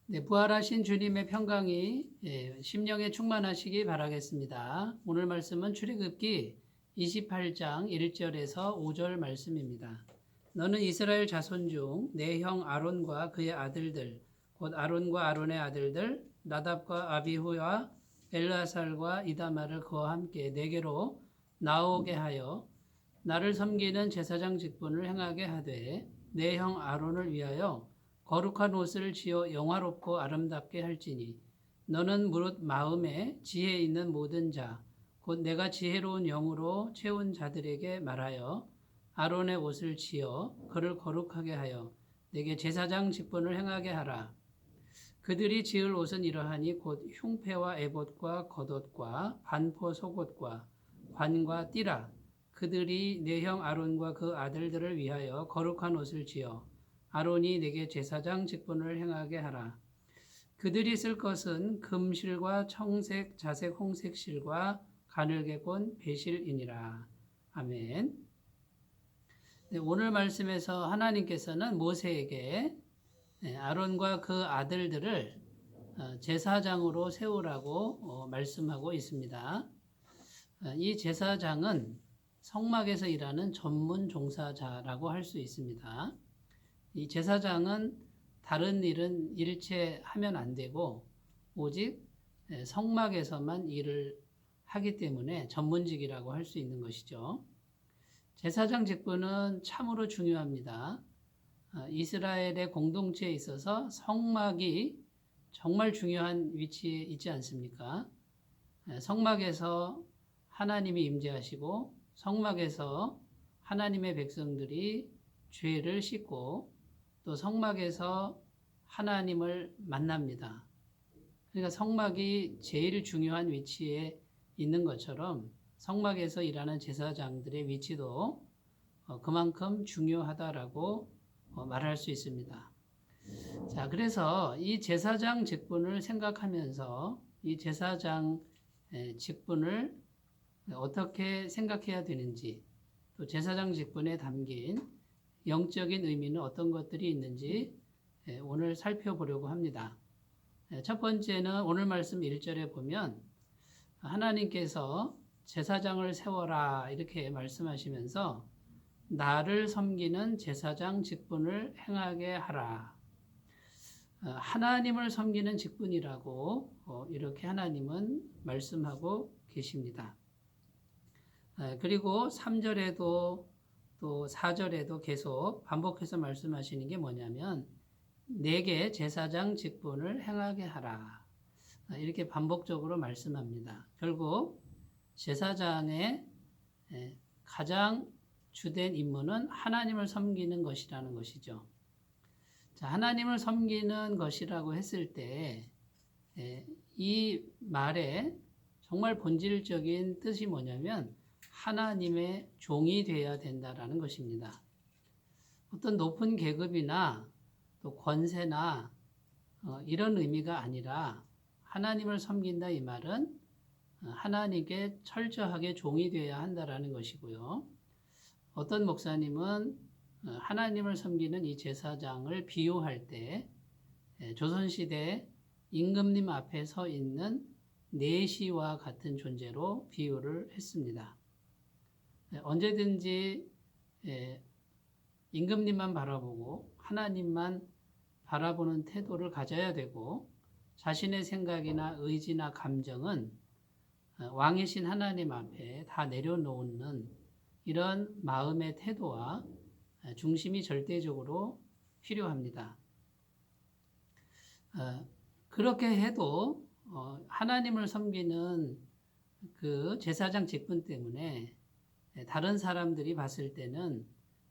네, 부활하신 주님의 평강이 심령에 충만하시기 바라겠습니다. 오늘 말씀은 출애굽기 28장 1절에서 5절 말씀입니다. 너는 이스라엘 자손 중 내 형 아론과 그의 아들들, 곧 아론과 아론의 아들들, 나답과 아비후와 엘르아살과 이다말을 그와 함께 내게로 나오게 하여 나를 섬기는 제사장 직분을 행하게 하되 내 형 아론을 위하여 거룩한 옷을 지어 영화롭고 아름답게 할지니 너는 무릇 마음에 지혜 있는 모든 자 곧 내가 지혜로운 영으로 채운 자들에게 말하여 아론의 옷을 지어 그를 거룩하게 하여 내게 제사장 직분을 행하게 하라. 그들이 지을 옷은 이러하니 곧 흉패와 에봇과 겉옷과 반포 속옷과 관과 띠라. 그들이 내 형 아론과 그 아들들을 위하여 거룩한 옷을 지어 아론이 내게 제사장 직분을 행하게 하라. 그들이 쓸 것은 금실과 청색, 자색, 홍색 실과 가늘게 꼰 배실이니라. 아멘. 네, 오늘 말씀에서 하나님께서는 모세에게 아론과 그 아들들을 제사장으로 세우라고 말씀하고 있습니다. 이 제사장은 성막에서 일하는 전문 종사자라고 할 수 있습니다. 이 제사장은 다른 일은 일체 하면 안 되고 오직 성막에서만 일을 하기 때문에 전문직이라고 할 수 있는 것이죠. 제사장 직분은 참으로 중요합니다. 이스라엘의 공동체에 있어서 성막이 정말 중요한 위치에 있지 않습니까? 성막에서 하나님이 임재하시고 성막에서 하나님의 백성들이 죄를 씻고 또 성막에서 하나님을 만납니다. 그러니까 성막이 제일 중요한 위치에 있는 것처럼 성막에서 일하는 제사장들의 위치도 그만큼 중요하다라고 말할 수 있습니다. 자, 그래서 이 제사장 직분을 생각하면서 이 제사장 직분을 어떻게 생각해야 되는지, 또 제사장 직분에 담긴 영적인 의미는 어떤 것들이 있는지 오늘 살펴보려고 합니다. 첫 번째는 오늘 말씀 1절에 보면 하나님께서 제사장을 세워라 이렇게 말씀하시면서 나를 섬기는 제사장 직분을 행하게 하라. 하나님을 섬기는 직분이라고 이렇게 하나님은 말씀하고 계십니다. 그리고 3절에도 또 4절에도 계속 반복해서 말씀하시는 게 뭐냐면 내게 제사장 직분을 행하게 하라. 이렇게 반복적으로 말씀합니다. 결국 제사장의 가장 주된 임무는 하나님을 섬기는 것이라는 것이죠. 자, 하나님을 섬기는 것이라고 했을 때 이 말의 정말 본질적인 뜻이 뭐냐면 하나님의 종이 되어야 된다라는 것입니다. 어떤 높은 계급이나 또 권세나 이런 의미가 아니라 하나님을 섬긴다 이 말은 하나님께 철저하게 종이 되어야 한다라는 것이고요. 어떤 목사님은 하나님을 섬기는 이 제사장을 비유할 때 조선시대 임금님 앞에 서 있는 내시와 같은 존재로 비유를 했습니다. 언제든지 임금님만 바라보고 하나님만 바라보는 태도를 가져야 되고 자신의 생각이나 의지나 감정은 왕이신 하나님 앞에 다 내려놓는 이런 마음의 태도와 중심이 절대적으로 필요합니다. 그렇게 해도 하나님을 섬기는 그 제사장 직분 때문에 다른 사람들이 봤을 때는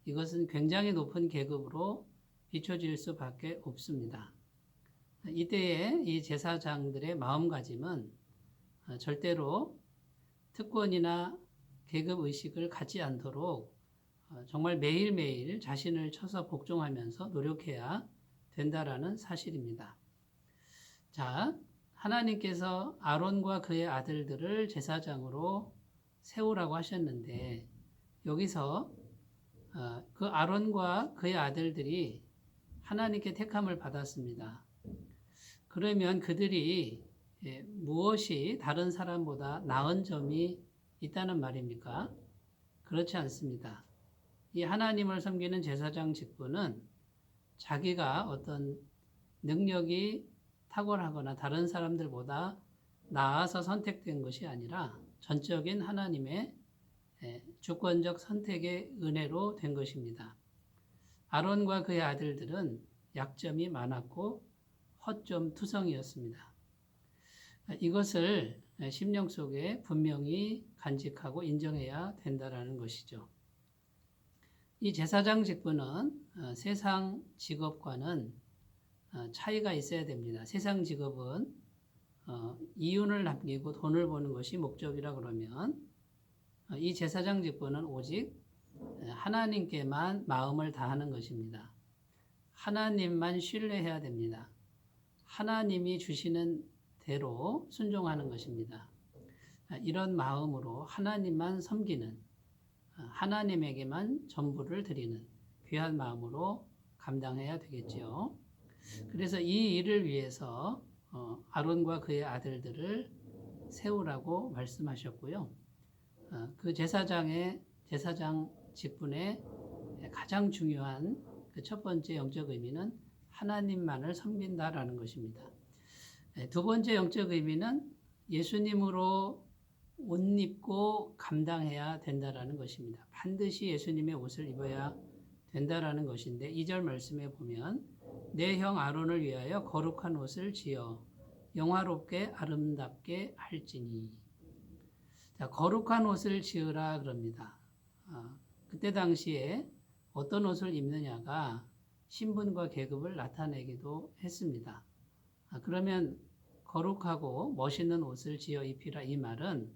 이것은 굉장히 높은 계급으로 비춰질 수밖에 없습니다. 이때에 이 제사장들의 마음가짐은 절대로 특권이나 계급의식을 갖지 않도록 정말 매일매일 자신을 쳐서 복종하면서 노력해야 된다라는 사실입니다. 자, 하나님께서 아론과 그의 아들들을 제사장으로 세우라고 하셨는데 여기서 그 아론과 그의 아들들이 하나님께 택함을 받았습니다. 그러면 그들이 무엇이 다른 사람보다 나은 점이 있다는 말입니까? 그렇지 않습니다. 이 하나님을 섬기는 제사장 직분은 자기가 어떤 능력이 탁월하거나 다른 사람들보다 나아서 선택된 것이 아니라 전적인 하나님의 주권적 선택의 은혜로 된 것입니다. 아론과 그의 아들들은 약점이 많았고 허점투성이었습니다. 이것을 심령 속에 분명히 간직하고 인정해야 된다는 것이죠. 이 제사장 직분은 세상 직업과는 차이가 있어야 됩니다. 세상 직업은 이윤을 남기고 돈을 버는 것이 목적이라 그러면 이 제사장 직분은 오직 하나님께만 마음을 다하는 것입니다. 하나님만 신뢰해야 됩니다. 하나님이 주시는 대로 순종하는 것입니다. 이런 마음으로 하나님만 섬기는, 하나님에게만 전부를 드리는 귀한 마음으로 감당해야 되겠지요. 그래서 이 일을 위해서 아론과 그의 아들들을 세우라고 말씀하셨고요. 그 제사장 직분의 가장 중요한 그 첫 번째 영적 의미는 하나님만을 섬긴다라는 것입니다. 두 번째 영적 의미는 예수님으로 옷 입고 감당해야 된다라는 것입니다. 반드시 예수님의 옷을 입어야 된다라는 것인데 2절 말씀에 보면 내 형 아론을 위하여 거룩한 옷을 지어 영화롭게 아름답게 할지니. 자, 거룩한 옷을 지으라 그럽니다. 그때 당시에 어떤 옷을 입느냐가 신분과 계급을 나타내기도 했습니다. 그러면 거룩하고 멋있는 옷을 지어 입히라 이 말은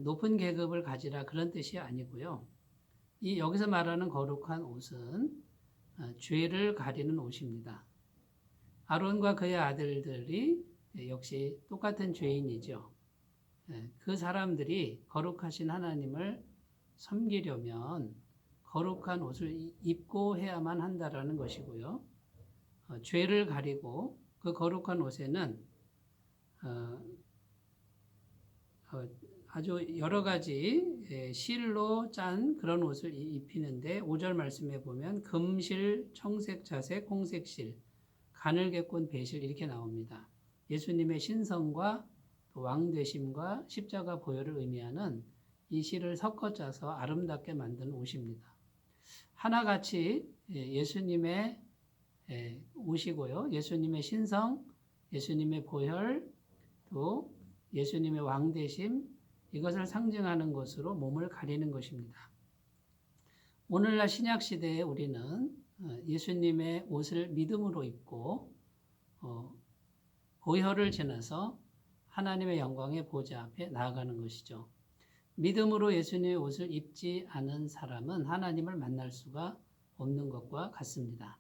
높은 계급을 가지라 그런 뜻이 아니고요. 여기서 말하는 거룩한 옷은 죄를 가리는 옷입니다. 아론과 그의 아들들이 역시 똑같은 죄인이죠. 그 사람들이 거룩하신 하나님을 섬기려면 거룩한 옷을 입고 해야만 한다라는 것이고요. 죄를 가리고 그 거룩한 옷에는 아주 여러 가지 실로 짠 그런 옷을 입히는데 5절 말씀에 보면 금실, 청색, 자색, 홍색실, 가늘게꼰 배실 이렇게 나옵니다. 예수님의 신성과 또 왕되심과 십자가 보혈을 의미하는 이 실을 섞어 짜서 아름답게 만든 옷입니다. 하나같이 예수님의 옷이고요. 예수님의 신성, 예수님의 보혈, 또 예수님의 왕되심 이것을 상징하는 것으로 몸을 가리는 것입니다. 오늘날 신약 시대에 우리는 예수님의 옷을 믿음으로 입고 보혈을 지나서 하나님의 영광의 보좌 앞에 나아가는 것이죠. 믿음으로 예수님의 옷을 입지 않은 사람은 하나님을 만날 수가 없는 것과 같습니다.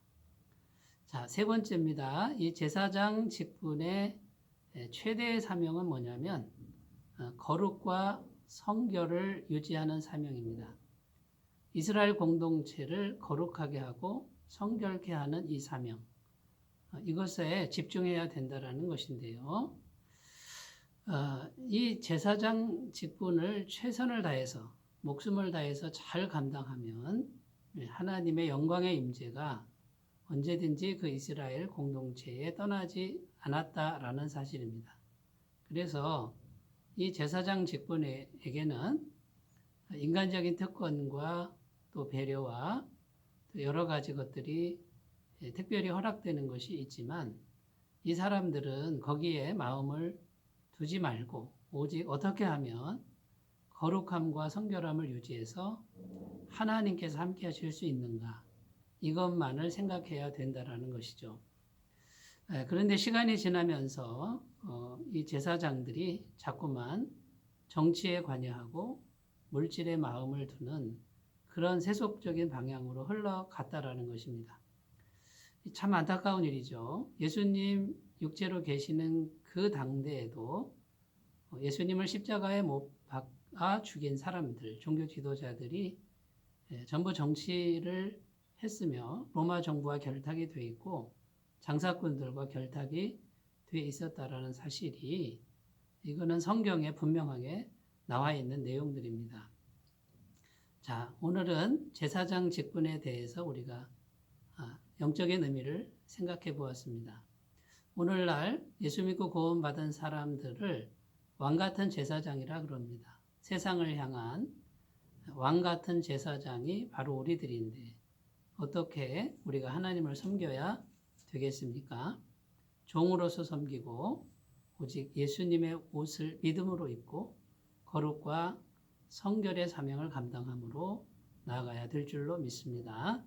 자, 세 번째입니다. 이 제사장 직분의 최대의 사명은 뭐냐면 거룩과 성결을 유지하는 사명입니다. 이스라엘 공동체를 거룩하게 하고 성결케 하는 이 사명, 이것에 집중해야 된다는 것인데요. 이 제사장 직분을 최선을 다해서 목숨을 다해서 잘 감당하면 하나님의 영광의 임재가 언제든지 그 이스라엘 공동체에 떠나지 않았다라는 사실입니다. 그래서 이 제사장 직분에게는 인간적인 특권과 또 배려와 또 여러 가지 것들이 특별히 허락되는 것이 있지만 이 사람들은 거기에 마음을 두지 말고 오직 어떻게 하면 거룩함과 성결함을 유지해서 하나님께서 함께 하실 수 있는가 이것만을 생각해야 된다는 것이죠. 그런데 시간이 지나면서 이 제사장들이 자꾸만 정치에 관여하고 물질에 마음을 두는 그런 세속적인 방향으로 흘러갔다라는 것입니다. 참 안타까운 일이죠. 예수님 육체로 계시는 그 당대에도 예수님을 십자가에 못 박아 죽인 사람들, 종교 지도자들이 전부 정치를 했으며 로마 정부와 결탁이 돼 있고 장사꾼들과 결탁이 돼 있었다라는 사실이 이거는 성경에 분명하게 나와 있는 내용들입니다. 자, 오늘은 제사장 직분에 대해서 우리가 영적인 의미를 생각해 보았습니다. 오늘날 예수 믿고 구원받은 사람들을 왕 같은 제사장이라 그럽니다. 세상을 향한 왕 같은 제사장이 바로 우리들인데 어떻게 우리가 하나님을 섬겨야 되겠습니까? 종으로서 섬기고 오직 예수님의 옷을 믿음으로 입고 거룩과 성결의 사명을 감당함으로 나아가야 될 줄로 믿습니다.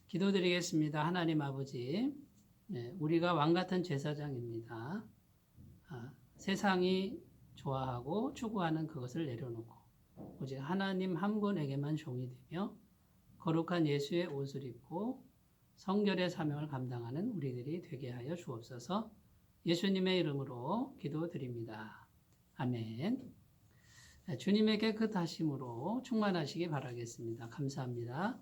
기도드리겠습니다. 하나님 아버지, 우리가 왕 같은 제사장입니다. 세상이 좋아하고 추구하는 그것을 내려놓고 오직 하나님 한 분에게만 종이 되며 거룩한 예수의 옷을 입고 성결의 사명을 감당하는 우리들이 되게 하여 주옵소서. 예수님의 이름으로 기도드립니다. 아멘. 주님의 깨끗하심으로 충만하시기 바라겠습니다. 감사합니다.